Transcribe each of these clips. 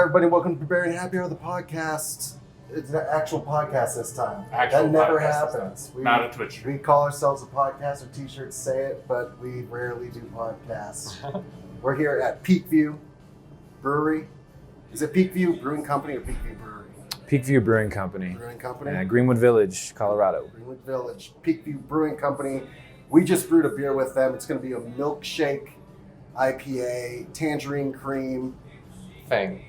everybody. Welcome to Brewbarian Happy Hour, the podcast. It's an actual podcast this time. Actual that never podcast happens. Not a Twitch. We call ourselves a podcast. Our t-shirts say it, but we rarely do podcasts. We're here at Peakview Brewery. Is it Peakview Brewing Company or Peakview Brewery? Peakview Brewing Company. Brewing Company? Greenwood Village, Colorado. Greenwood Village, Peakview Brewing Company. We just brewed a beer with them. It's going to be a milkshake IPA, tangerine cream thing.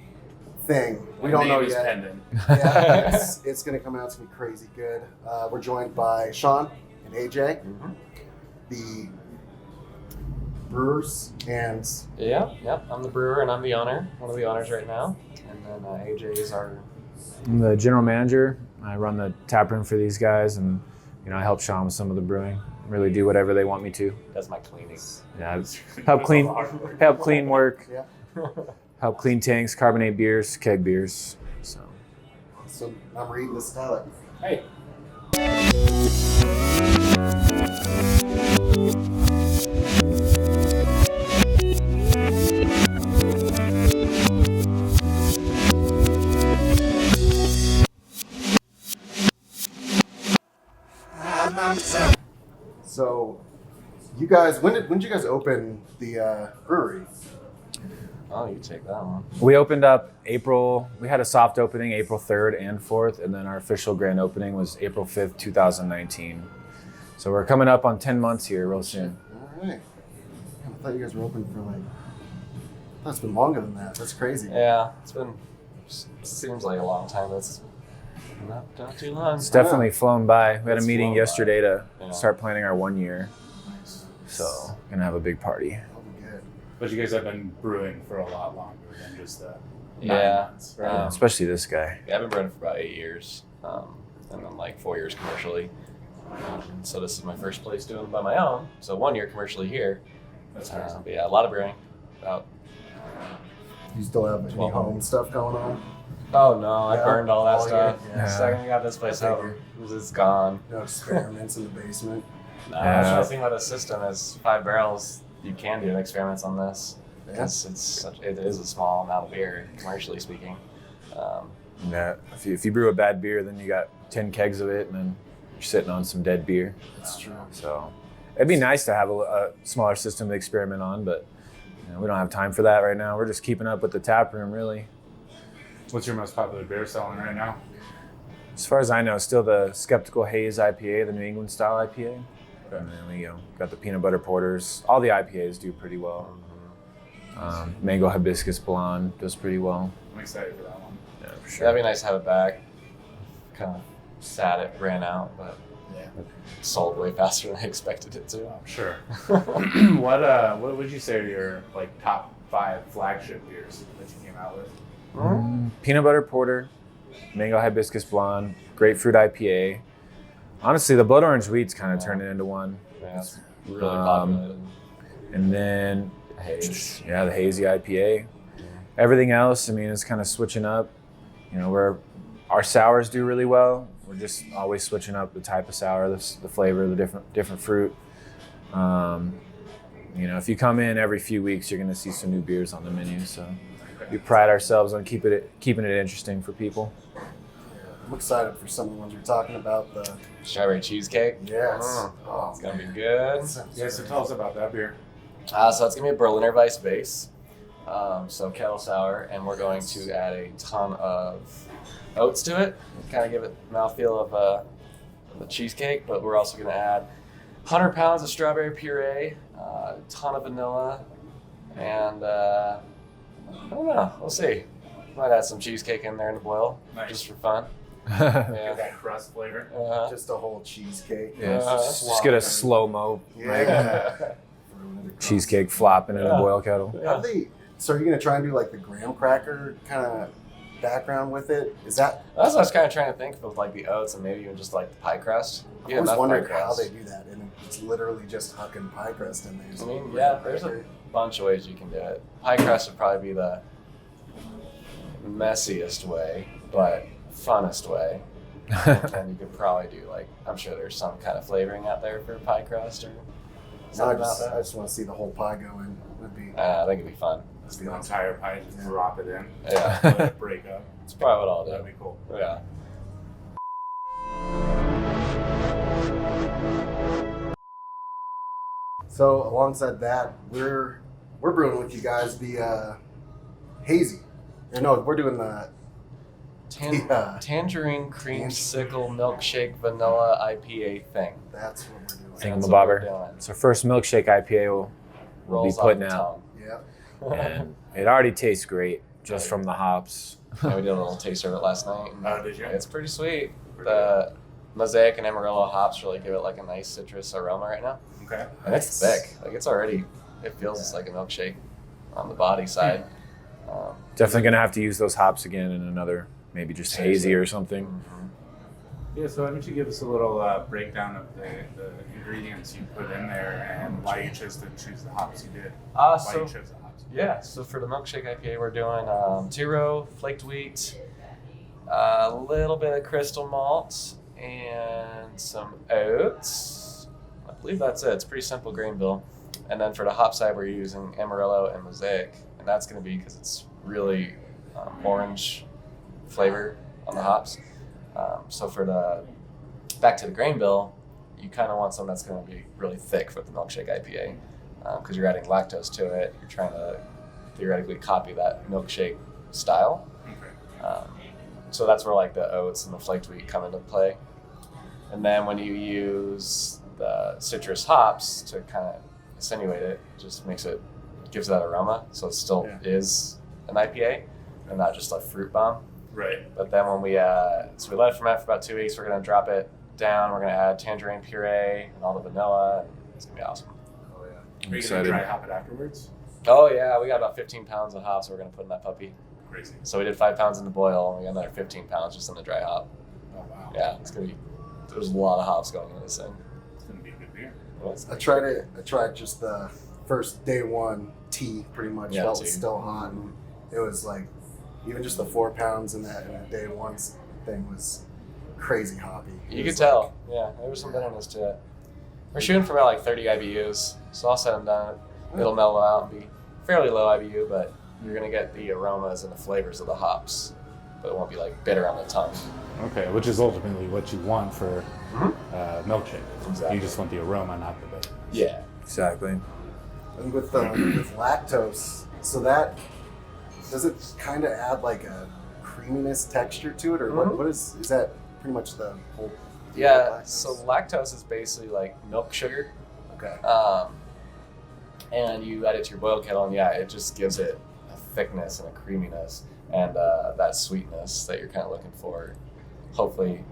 We don't know yet. Pending. Yeah, it's going to come out. It's going to be crazy good. We're joined by Sean and AJ, the brewers, and Yep. I'm the brewer and I'm the owner, one of the owners right now. And then AJ is our. I'm the general manager. I run the taproom for these guys, and I help Sean with some of the brewing. Really do whatever they want me to. Does my cleaning. Yeah, help clean work. yeah. Help clean tanks, carbonate beers, keg beers. So I'm reading this palette. Hey. So, you guys, when did you guys open the brewery? Oh, you take that one. we opened up we had a soft opening April 3rd and 4th, and then our official grand opening was April 5th, 2019. So we're coming up on 10 months here real soon. All right. I thought you guys were open for it's been longer than that. That's crazy. Yeah, seems like a long time, but it's not too long. It's definitely flown by. We had a It's meeting flown yesterday to Yeah. start planning our 1 year. Nice. So gonna have a big party. That'll be good. But you guys have been brewing for a lot longer than just 9 Yeah. months, right? Especially this guy. Yeah, I've been brewing for about 8 years, and then like 4 years commercially. So this is my first place doing it by my own. So 1 year commercially here. That's crazy. But yeah, a lot of brewing. You still have any 12 home stuff going on? Oh no, I Yeah. burned all that Oh, stuff. yeah. The second I got this place I out, figured. it's gone. No experiments in the basement? The nice thing about the system is 5 barrels. You can do experiments on this Yeah. because it is a small amount of beer, commercially speaking. Yeah. If you brew a bad beer, then you got 10 kegs of it, and then you're sitting on some dead beer. That's true. So it'd be nice to have a smaller system to experiment on, but we don't have time for that right now. We're just keeping up with the tap room, really. What's your most popular beer selling right now? As far as I know, still the Skeptical Haze IPA, the New England style IPA. And then we got the peanut butter porters. All the IPAs do pretty well. Mango Hibiscus Blonde does pretty well. I'm excited for that one. Yeah, for That'd sure. be nice to have it back. Kind of sad it ran out, but Yeah. it sold way faster than I expected it to. I'm sure. What would you say are your top 5 flagship beers that you came out with? Peanut butter porter, Mango Hibiscus Blonde, Grapefruit IPA. Honestly, the Blood Orange Wheat's kind of turned it into one. Yeah, it's really popular. And then, Haze. the hazy IPA. Everything else, it's kind of switching up. Our sours do really well. We're just always switching up the type of sour, the flavor, the different fruit. If you come in every few weeks, you're going to see some new beers on the menu. So we pride ourselves on keeping it interesting for people. I'm excited for some of the ones you're talking about. The Strawberry cheesecake. yes. It's gonna be good. Yeah, so tell us about that beer. So it's gonna be a Berliner Weiss base. So kettle sour, and we're going to add a ton of oats to it, kind of give it the mouthfeel of the cheesecake. But we're also gonna add 100 pounds of strawberry puree, a ton of vanilla, and I don't know. We'll see. Might add some cheesecake in there in the boil, Nice. just for fun. Get Yeah. that crust flavor. Just a whole cheesecake. Just get a slow-mo Yeah. cheesecake flopping in a boil kettle. So are you going to try and do the graham cracker kind of background with it? Is that? That's what I was kind of trying to think of, the oats and maybe even just the pie crust. I always wondered how they do that, and it's literally just hucking pie crust in there. I mean, yeah, there's a bunch of ways you can do it. Pie crust would probably be the messiest way, but funnest way. And you could probably do I'm sure there's some kind of flavoring out there for pie crust or No, I something about just that. want to see the whole pie go in. Would be. I think it'd be fun. Just the entire pint, just drop it in. Yeah. Let it break up. That's probably what I'll do. That'd be cool. Yeah. So alongside that, we're brewing with you guys the hazy. Or no, we're doing the Tangerine Creamsicle Milkshake Vanilla IPA thing. That's what we're doing. That's what we're Thingamabobber. doing. It's our first milkshake IPA we'll be Rolls off putting the out. tongue. Yeah. And it already tastes great just from the hops. Yeah, we did a little taster of it last night. Oh, did you? It's pretty sweet. The Mosaic and Amarillo hops really give it like a nice citrus aroma right now. Okay. And it's thick. Like it's already, it feels like a milkshake on the body side. Definitely gonna have to use those hops again in another, maybe just hazy or something. Mhm. Yeah, so why don't you give us a little breakdown of the ingredients you put in there and why you chose the hops you did. Why you chose the hops. Yeah, so for the milkshake IPA, we're doing 2-row flaked wheat, a little bit of crystal malt, and some oats. I believe that's it. It's a pretty simple grain bill. And then for the hop side, we're using Amarillo and Mosaic, and that's going to be because it's really orange flavor on the hops. So for back to the grain bill, you kind of want something that's going to be really thick for the milkshake IPA because you're adding lactose to it. You're trying to theoretically copy that milkshake style. Okay. So that's where like the oats and the flaked wheat come into play. And then when you use the citrus hops to kind of insinuate it, just gives that aroma. So it still is an IPA and not just a fruit bomb. Right. But then when we let it ferment for about 2 weeks, we're going to drop it down. We're going to add tangerine puree and all the vanilla. And it's going to be awesome. Oh yeah. Are you going excited. to dry hop it afterwards? Oh yeah, we got about 15 pounds of hops we're going to put in that puppy. Crazy. So we did 5 pounds in the boil, and we got another 15 pounds just in the dry hop. Oh, wow. Yeah, there's a lot of hops going into this thing. It's going to be a good beer. I tried just the first day one tea pretty much. Yeah, Felt tea. was still hot, and it was like even just the 4 pounds in that day one thing was crazy hoppy. You could tell. Yeah, there was some bitterness to it. We're shooting for about like 30 IBUs, so all said and done, it'll mellow out and be fairly low IBU, but you're gonna get the aromas and the flavors of the hops, but it won't be like bitter on the tongue. Okay, which is ultimately what you want for milkshake. Exactly. You just want the aroma, not the bitter. Yeah. Exactly. And with lactose, so that does it kind of add like a creaminess texture to it, or what is that pretty much the whole? Yeah. Lactose? So lactose is basically like milk sugar, Okay. and you add it to your boiled kettle, and it just gives it a thickness and a creaminess and that sweetness that you're kind of looking for. Hopefully,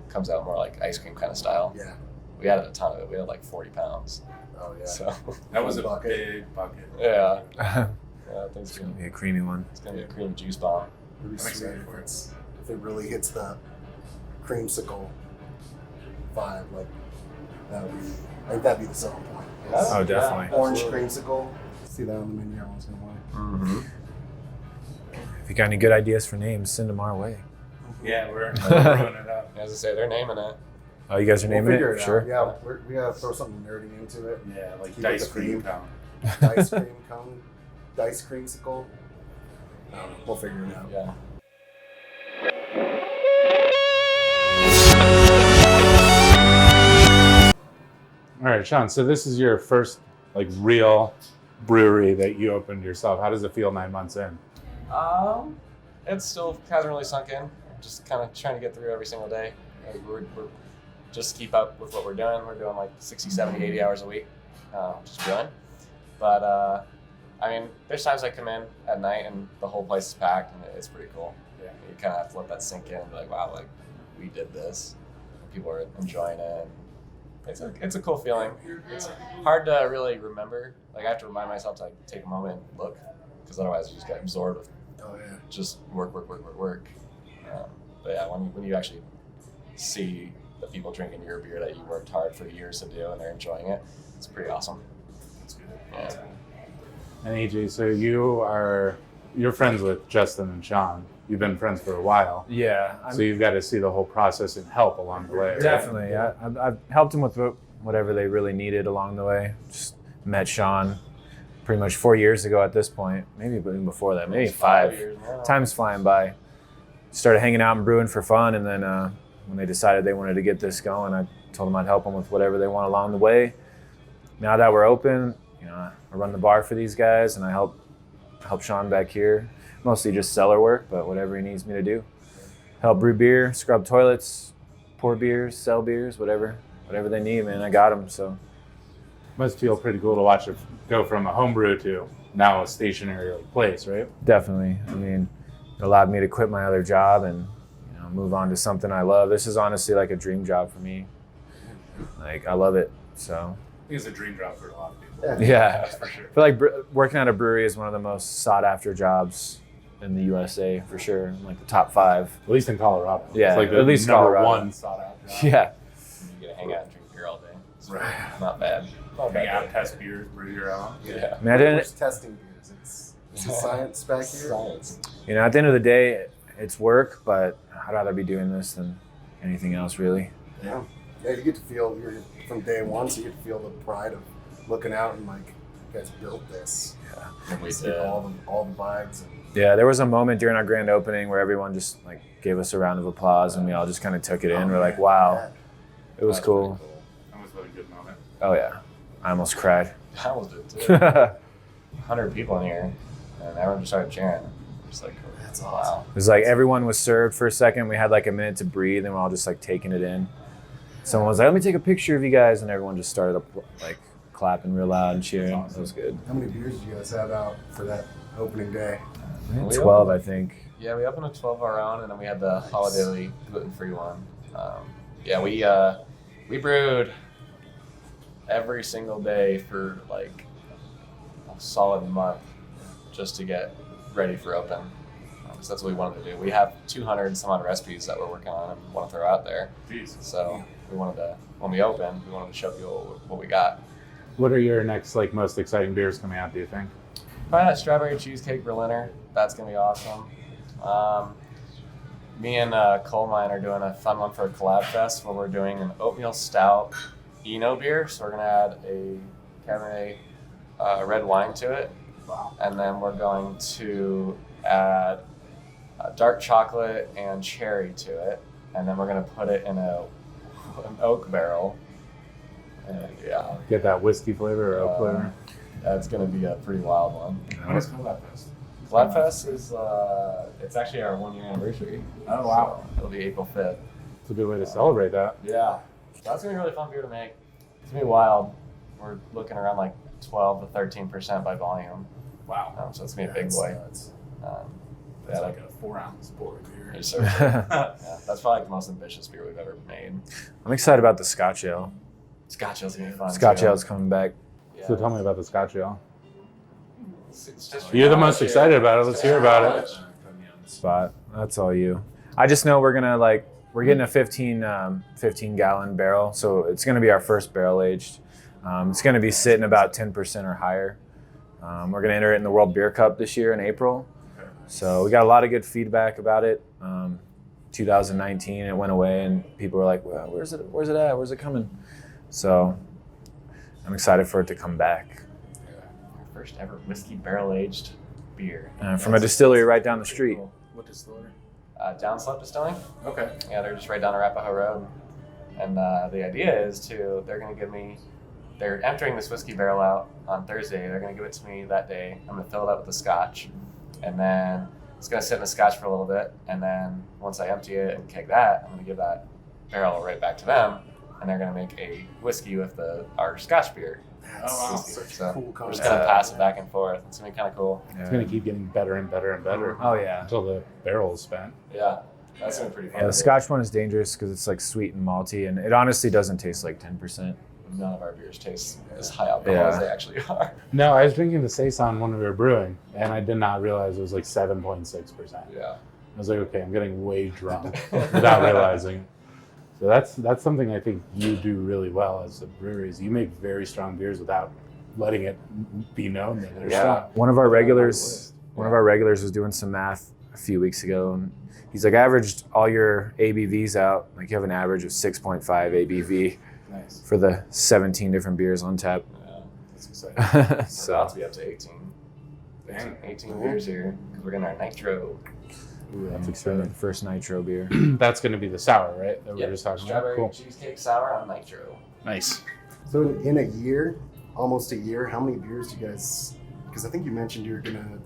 comes out more like ice cream kind of style. Yeah. We added a ton of it. We had like 40 pounds. Oh yeah. So That was a Bucket. big bucket. yeah. It's Yeah, I think gonna be a creamy one. it's gonna be a cream juice bomb. Really I'm sweet excited for it. if it really hits the creamsicle vibe, like I think that'd be the selling point. Oh, definitely. Orange creamsicle. See that on the menu every once in a while. Mm-hmm. If you got any good ideas for names, send them our way. Yeah, we're throwing it up. As I say, they're naming it. Oh, you guys are naming We'll figure it? it Sure. out. Yeah, we gotta throw something nerdy into it. Yeah, like Keep it dice the cream theme. cone. Dice cream cone, dice creamsicle. I don't know. We'll figure it out. Yeah. All right, Sean. So this is your first like real brewery that you opened yourself. How does it feel 9 months in? It still hasn't really sunk in. Just kind of trying to get through every single day. Like we're just keep up with what we're doing. We're doing like 60, 70, 80 hours a week, just brewing. But I mean, there's times I come in at night and the whole place is packed, and it's pretty cool. Yeah. You kind of have to let that sink in and be like, wow, like we did this. And people are enjoying it. It's a cool feeling. It's hard to really remember. Like I have to remind myself to like take a moment and look, because otherwise you just get absorbed with Oh yeah. just work. But yeah, when you actually see the people drinking your beer that you worked hard for years to do and they're enjoying it, it's pretty awesome. That's good. Yeah. And AJ, so you're friends with Justin and Sean. You've been friends for a while. Yeah. So you've got to see the whole process and help along the way. Right? Definitely. Yeah. I've helped them with whatever they really needed along the way. Just met Sean pretty much 4 years ago at this point, maybe even before that, maybe 5. years now. Time's flying by. Started hanging out and brewing for fun, and then when they decided they wanted to get this going, I told them I'd help them with whatever they want along the way. Now that we're open, you know, I run the bar for these guys, and I help Sean back here. Mostly just cellar work, but whatever he needs me to do. Help brew beer, scrub toilets, pour beers, sell beers, whatever they need, man. I got them, so. Must feel pretty cool to watch it go from a homebrew to now a stationary place, right? Definitely. I mean, it allowed me to quit my other job and move on to something I love. This is honestly like a dream job for me. Like, I love it, so. I think it's a dream job for a lot of people. Yeah. That's for sure. I feel like working at a brewery is one of the most sought after jobs in the USA, for sure. Like the top 5. At least in Colorado. Yeah, it's like the at least number Colorado. 1 sought out job. Yeah. You get to hang out and drink beer all day. It's Right. not bad. Not Hang out, bad. test beers, brew your own. Yeah. I mean, I didn't, Where's testing beers? It's a science back here. Science. at the end of the day, it's work, but I'd rather be doing this than anything else, really. Yeah. Yeah, you get to feel from day one, so you get to feel the pride of looking out and like, you guys built this. And we See did. all the vibes. And Yeah, there was a moment during our grand opening where everyone just like gave us a round of applause, and we all just kind of took it in. We're like, wow, it was That's cool. pretty That was a really good moment. Oh yeah, I almost cried. I almost did too. 100 people in here, and everyone just started cheering. Just like, That's wow. awesome. It was like everyone was served for a second. We had like a minute to breathe, and we're all just like taking it in. Someone was like, "Let me take a picture of you guys," and everyone just started like clapping real loud and cheering. That's awesome. It was good. How many beers did you guys have out for that opening day? We 12, I think. Yeah, we opened a 12 of our own, and then we had the holiday gluten-free one. Yeah, we brewed every single day for like a solid month just to get ready for open. So that's what we wanted to do. We have 200 and some odd recipes that we're working on and want to throw out there. Jeez. So we wanted to, when we opened, we wanted to show people what we got. What are your next like most exciting beers coming out, do you think? Probably that strawberry cheesecake Berliner. That's gonna be awesome. Me and Coal Mine are doing a fun one for a collab fest where we're doing an oatmeal stout Eno beer. So we're gonna add a Cabernet red wine to it, Wow. and then we're going to add dark chocolate and cherry to it, and then we're gonna put it in an oak barrel. And yeah, Get that whiskey flavor or oak flavor? that's gonna be a pretty wild one. When is Collab Fest? Collab Fest is it's actually our 1 year anniversary. Oh, wow. So it'll be April 5th. It's a good way to celebrate that. Yeah. That's gonna be a really fun beer to make. It's gonna be wild. We're looking around like 12 to 13% by volume. Wow. So it's gonna be a big boy. Nuts. That's Yeah, like a 4-ounce pour of beer. yes, sir. Yeah, that's probably like the most ambitious beer we've ever made. I'm excited about the Scotch Ale. Scotch ale's gonna be fun. Scotch too. Ale's coming back. Yeah. So tell me about the Scotch Ale. It's just You're the most excited about it. Let's hear about it. Spot. That's all you. I just know we're getting a 15 gallon barrel, so it's gonna be our first barrel aged. It's gonna be sitting about 10% or higher. We're gonna enter it in the World Beer Cup this year in April. So we got a lot of good feedback about it. 2019, it went away, and people were like, "Well, where's it at? Where's it coming?" So I'm excited for it to come back our first ever whiskey barrel aged beer. from a distillery right down the street. Cool. What distillery? Downslope Distilling. Okay. Yeah, they're just right down Arapahoe Road. And the idea is they're emptying this whiskey barrel out on Thursday. They're going to give it to me that day. I'm going to fill it up with the scotch. And then it's going to sit in the scotch for a little bit. And then once I empty it and keg that, I'm going to give that barrel right back to them. And they're going to make a whiskey with our scotch beer. That's Oh, wow. such So a cool we're just concept. going to pass it back and forth. It's going to be kind of cool. It's going to keep getting better and better and better Oh yeah. until the barrel is spent. Yeah, that's going to be pretty fun. Yeah, the Scotch one is dangerous because it's like sweet and malty, and it honestly doesn't taste like 10%. None of our beers taste as high alcohol Yeah. as they actually are. No, I was drinking the Saison when we were brewing, and I did not realize it was like 7.6%. Yeah. I was like, okay, I'm getting way drunk without realizing it. So that's something I think you do really well as a brewery. Is you make very strong beers without letting it be known that they're strong. One of our regulars was doing some math a few weeks ago, and he's like, I averaged all your ABVs out. Like you have an average of 6.5 ABV Nice. for the 17 different beers on tap. Yeah. That's exciting. We're about So to be up to 18 Dang. 18 beers here because we're getting our nitro. Ooh, that's the exciting. first nitro beer. That's going to be the sour, right? That we Yep, were just talking strawberry about. Cool. cheesecake sour on nitro. Nice. So in a year, almost a year, how many beers do you guys? Because I think you mentioned you're gonna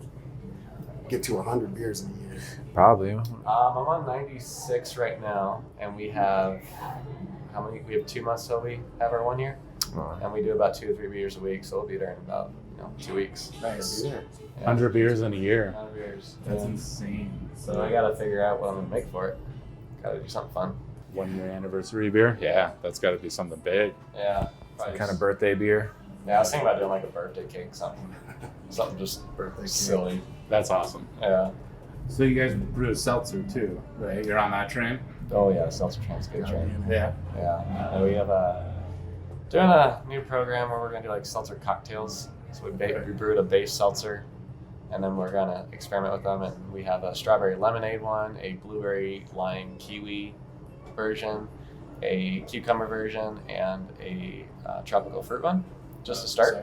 get to 100 beers in a year. Probably. I'm on 96 right now, and we have how many? We have 2 months till we have our 1 year, and we do about 2 to 3 beers a week, so we'll be there in about 2 weeks. Nice. Yeah. 100 beers in a year. 100 beers. That's Yeah. insane. So I gotta figure out what I'm gonna make for it. Gotta do something fun. 1 year anniversary beer. Yeah, that's got to be something big. Yeah. Some kind of birthday beer. Yeah, I was thinking about doing like a birthday cake, something just Birthday cake. silly. That's awesome. Yeah. So you guys brew a seltzer too, right? You're on that train. Oh yeah, seltzer train's good train. Yeah. Yeah. And we have doing a new program where we're gonna do like seltzer cocktails. So we brewed a base seltzer, and then we're gonna experiment with them. And we have a strawberry lemonade one, a blueberry lime kiwi version, a cucumber version, and a tropical fruit one, just to start.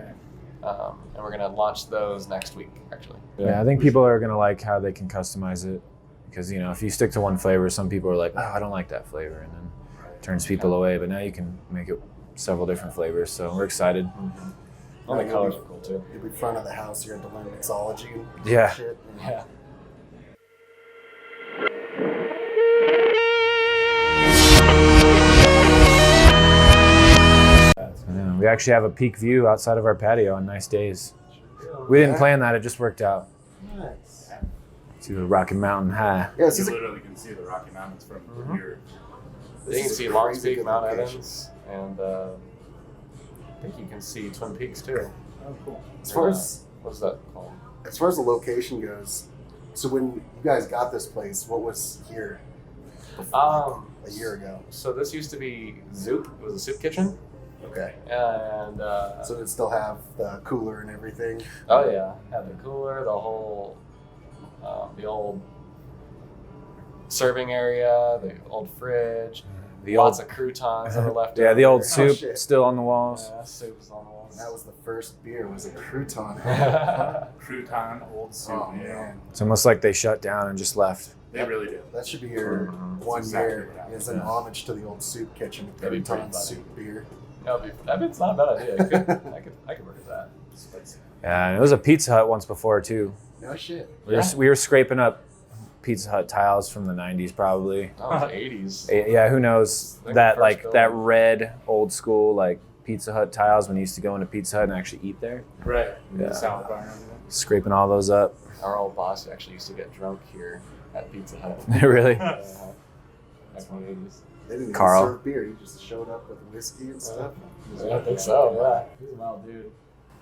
And we're gonna launch those next week, actually. Yeah, I think people are gonna like how they can customize it, because if you stick to one flavor, some people are like, oh, I don't like that flavor, and then it turns people away. But now you can make it several different flavors, so we're excited. Mm-hmm. All the colors are cool too. You'll be front of the house. You're going to learn mixology and Yeah. shit. Yeah. Yeah, we actually have a peak view outside of our patio on nice days. We didn't plan that; it just worked out. Nice. To a Rocky Mountain high. Yeah, this You is a literally can see the Rocky Mountains from here. You This can is see a Long crazy Peak, good Mount location. Evans, and I think you can see Twin Peaks too. Oh, cool. As far as What's that called? the location goes, so when you guys got this place, what was here a year ago? So this used to be Zoop. It was a soup kitchen, Okay. and So did it still have the cooler and everything? oh yeah, had the cooler, the whole, the old serving area, the old fridge, The lots old, of croutons that were left. yeah, the over. old soup shit. still on the walls. Yeah, soup's on the walls. And that was the first beer. Was a crouton. Crouton, old soup. Oh yeah. man, It's almost like they shut down and just left. They really do. that should be your Mhm. 1 exactly year. what happened. As an homage to the old soup kitchen. That'd be pretty Crouton funny. soup beer. It's not a bad idea. I could work with that. Yeah, and it was a Pizza Hut once before too. No shit. We were scraping up Pizza Hut tiles from the '90s, probably. That was the 80s. Yeah, who knows I think that the like first that building. red old school like Pizza Hut tiles when you used to go into Pizza Hut and actually eat there. Right. Yeah. The salad bar and everything. Scraping all those up. Our old boss actually used to get drunk here at Pizza Hut. Really? Back in the 80s. They didn't even Carl. serve beer. You just showed up with whiskey and stuff. Yeah, I think so, yeah. He's a wild dude.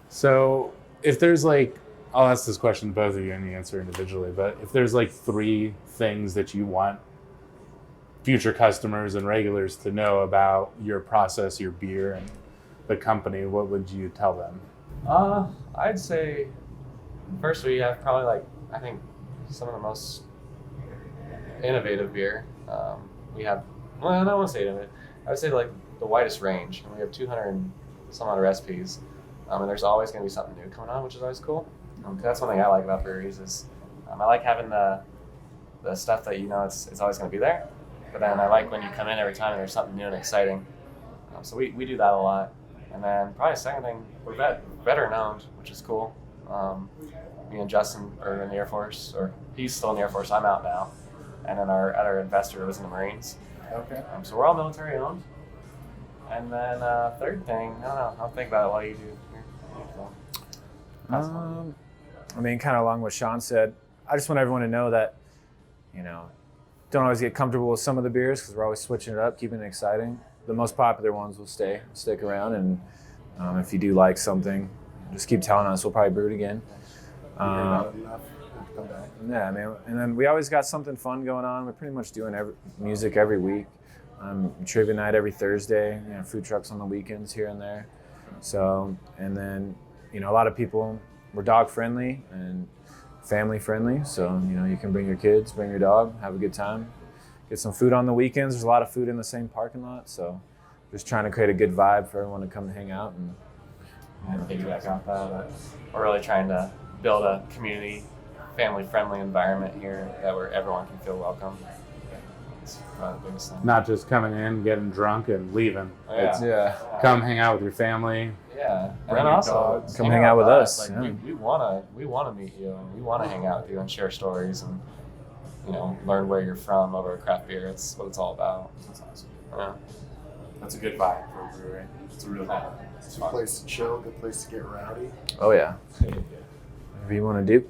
So if there's I'll ask this question to both of you and you answer individually, but if there's 3 things that you want future customers and regulars to know about your process, your beer, and the company, what would you tell them? I'd say first we have probably I think some of the most innovative beer. We have, well, I don't want to say innovative. I would say the widest range, and we have 200 and some odd recipes. And there's always going to be something new coming on, which is always cool. 'Cause that's one thing I like about breweries is I like having the stuff that it's always going to be there. But then I like when you come in every time and there's something new and exciting. So we do that a lot. And then probably second thing, we're veteran owned, which is cool. Me and Justin are in the Air Force, or he's still in the Air Force. I'm out now. And then our other investor was in the Marines. Okay. So we're all military owned. And then third thing, I don't know. I'll think about it while you do. I mean, kind of along what Sean said, I just want everyone to know that, don't always get comfortable with some of the beers because we're always switching it up, keeping it exciting. The most popular ones will stick around, and if you do like something, just keep telling us. We'll probably brew it again. Not enough. Come back. Yeah, I mean, and then we always got something fun going on. We're pretty much doing music every week. Trivia night every Thursday. Food trucks on the weekends here and there. So, and then a lot of people, we're dog friendly and family friendly. So you can bring your kids, bring your dog, have a good time, get some food on the weekends. There's a lot of food in the same parking lot. So, just trying to create a good vibe for everyone to come hang out and and piggyback off that. But we're really trying to build a community, family-friendly environment here where everyone can feel welcome. It's probably the biggest thing. Not just coming in, getting drunk, and leaving. Oh, yeah. It's come hang out with your family. Yeah, and Bring then your also dogs. Come hang out with us. Like, we wanna meet you, and we wanna hang out with you and share stories and learn where you're from over craft beer. It's what it's all about. That's awesome. Yeah. That's a good vibe for a brewery. It's a real vibe. It's a good place to chill, good place to get rowdy. Oh yeah. Whatever you want to do.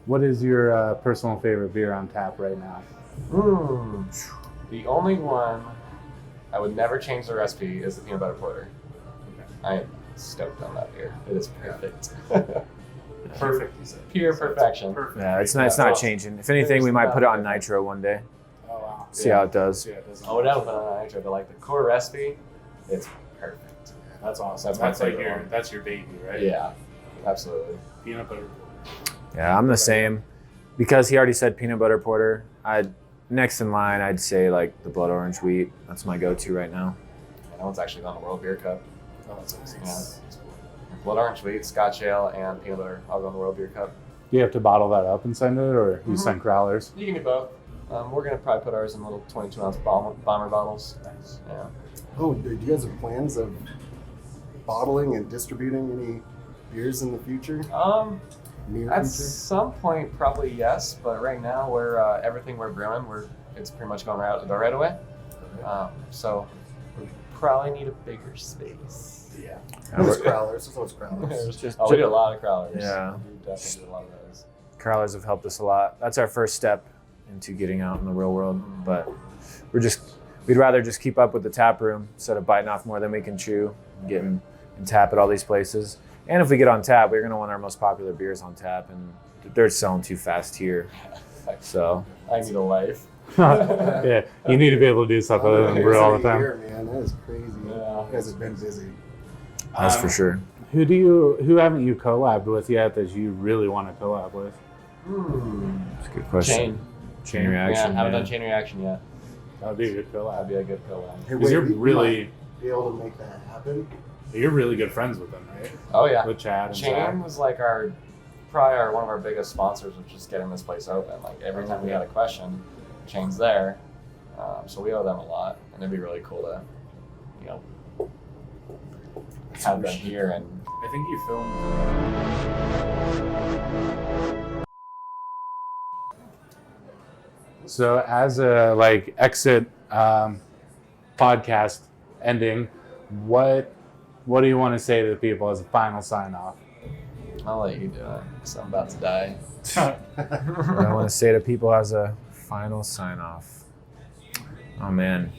What is your personal favorite beer on tap right now? The only one I would never change the recipe is the peanut butter porter. I am stoked on that beer. It is perfect. Perfect, you said. Pure perfection. Perfect. Yeah, it's not changing. If anything, we might put it on nitro one day. Oh, wow. See how it does. Yeah, it doesn't. I would never put it on nitro, but like the core recipe, it's perfect. That's awesome. That's my That's like favorite one. that's your baby, right? Yeah, absolutely. Peanut butter. Yeah, I'm the same. Because he already said peanut butter porter, next in line, I'd say like the blood orange wheat. That's my go-to right now. That one's actually on the World Beer Cup. Oh, that's awesome. Yeah. Blood orange wheat, Scotch ale, and peanut butter all go on the World Beer Cup. Do you have to bottle that up and send it, or you send growlers? You can do both. We're gonna probably put ours in little 22-ounce bomber bottles. Nice. Yeah. Oh, do you guys have plans of bottling and distributing any beers in the future? Near At future? some point, probably yes, but right now we're everything we're brewing, it's pretty much going right out the door right away. So we probably need a bigger space. Yeah. There's growlers. There's always growlers. We did a lot of crowlers. Yeah. We definitely did a lot of those. Crowlers have helped us a lot. That's our first step into getting out in the real world. But we'd rather just keep up with the tap room instead of biting off more than we can chew, getting and tap at all these places. And if we get on tap, we're gonna want our most popular beers on tap, and they're selling too fast here. So I need a life. Yeah, you need to be able to do stuff other than brew all the time. Year, man, that is crazy. Yeah. You guys have been busy. that's for sure. Who haven't you collabed with yet that you really want to collab with? That's a good question. Chain reaction. Yeah, haven't man. done chain reaction yet. That would be a good That'd collab. be a good collab. Hey, Because you're we really might be able to make that happen. good friends with them, right? Oh yeah. With Chad and Chain Zach. was like one of our biggest sponsors, which is getting this place open. Like every time we had a question, Chain's there, so we owe them a lot, and it'd be really cool to, have them here and. I think you filmed. So as a exit podcast ending, what do you want to say to the people as a final sign off? I'll let you do it, because I'm about to die. What I want to say to people as a final sign off. Oh man,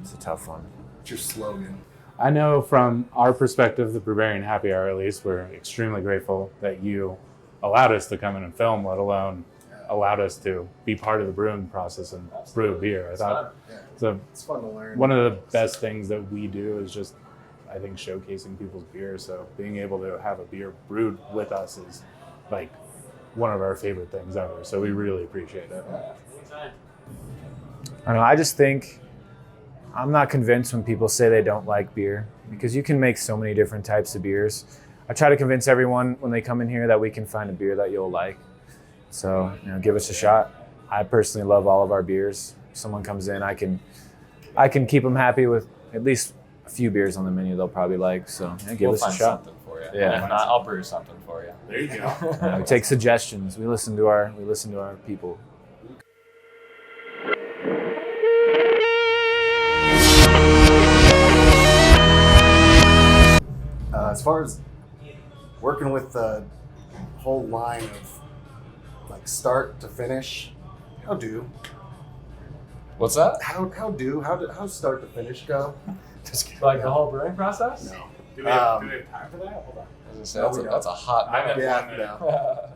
it's a tough one. What's your slogan? I know from our perspective, the Brewbarian Happy Hour at least, we're extremely grateful that you allowed us to come in and film, let alone allowed us to be part of the brewing process and brew beer. I thought It's fun to learn. one of the best things that we do is just, I think, showcasing people's beer. So being able to have a beer brewed with us is like one of our favorite things ever. So we really appreciate it. I don't know, I just think I'm not convinced when people say they don't like beer, because you can make so many different types of beers. I try to convince everyone when they come in here that we can find a beer that you'll like. So, give us a shot. I personally love all of our beers. If someone comes in, I can keep them happy with at least a few beers on the menu they'll probably like. So, give us a find shot. something for you. Yeah. And if not, I'll brew something for you. There you go. We take suggestions. We listen to our people. As far as working with the whole line of start to finish, What's that? how start to finish go? Just kidding. Like the whole brewing process? No. Do we have time for that? Hold on. I was gonna say, that's a hot I minute. have Yeah, one minute.